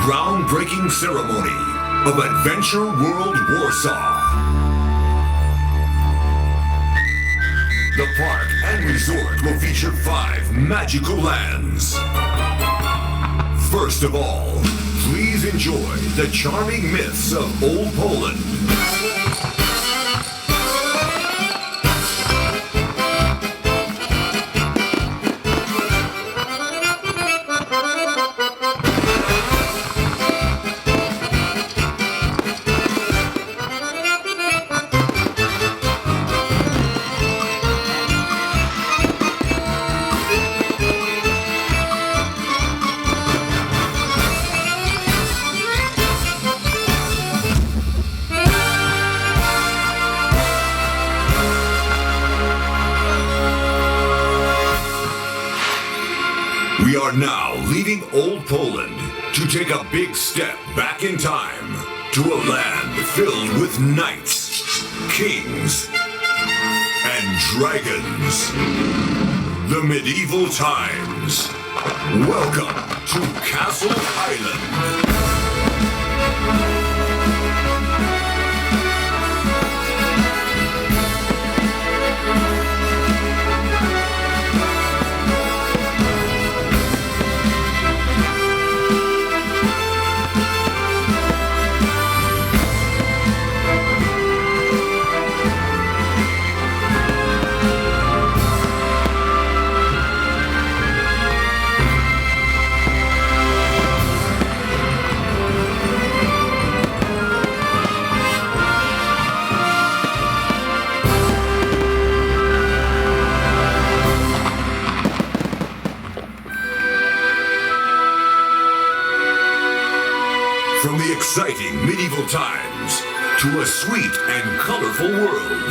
groundbreaking ceremony of Adventure World Warsaw. The park and resort will feature 5 magical lands. First of all, please enjoy the charming myths of Old Poland. We are now leaving Old Poland to take a big step back in time to a land filled with knights, kings, and dragons. The medieval times. Welcome to Castle Island. From the exciting medieval times to a sweet and colorful world.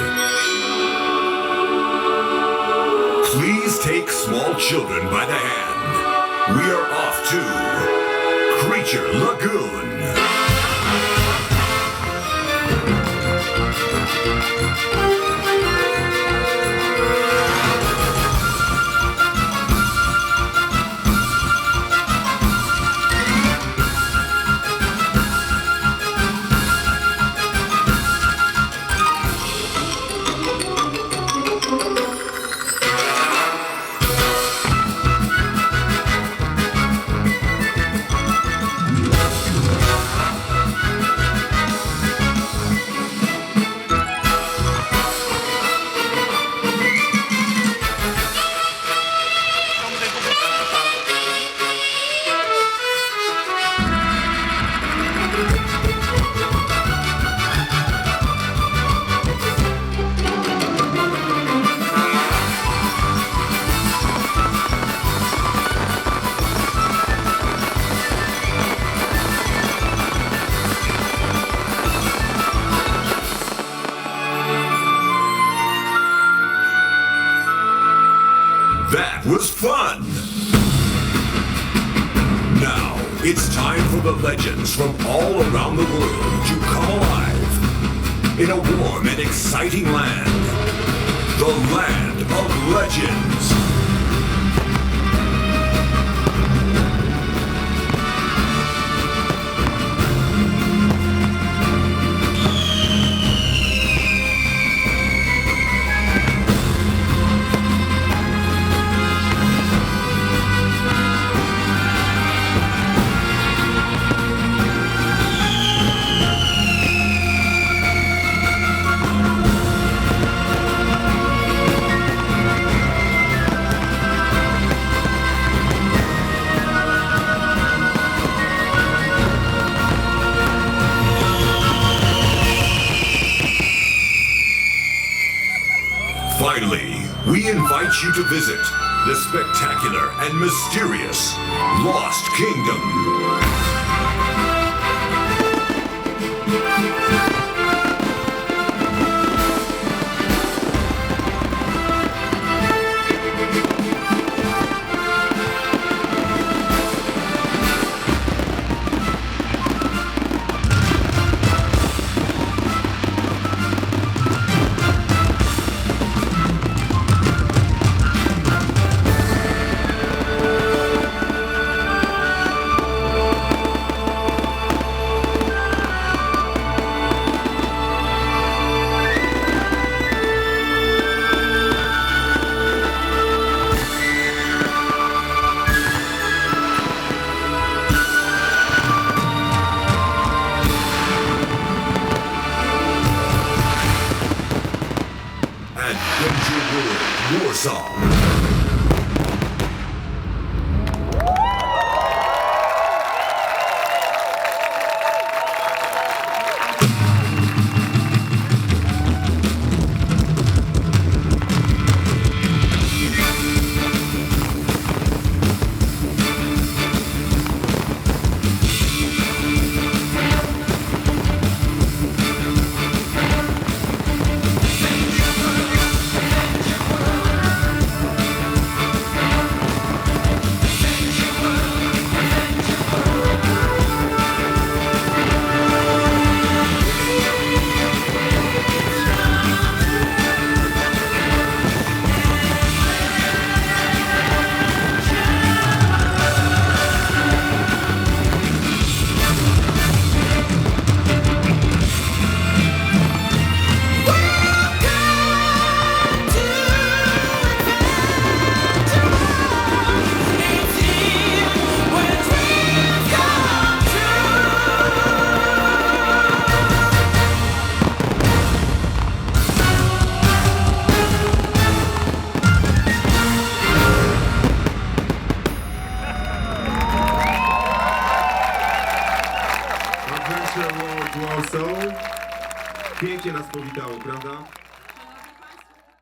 Please take small children by the hand. We are off to Creature Lagoon. That was fun! Now, it's time for the legends from all around the world to come alive in a warm and exciting land. The Land of Legends. Finally, we invite you to visit the spectacular and mysterious Lost Kingdom. Adventure World, Warsaw. Warsaw. Pięknie nas powitało, prawda?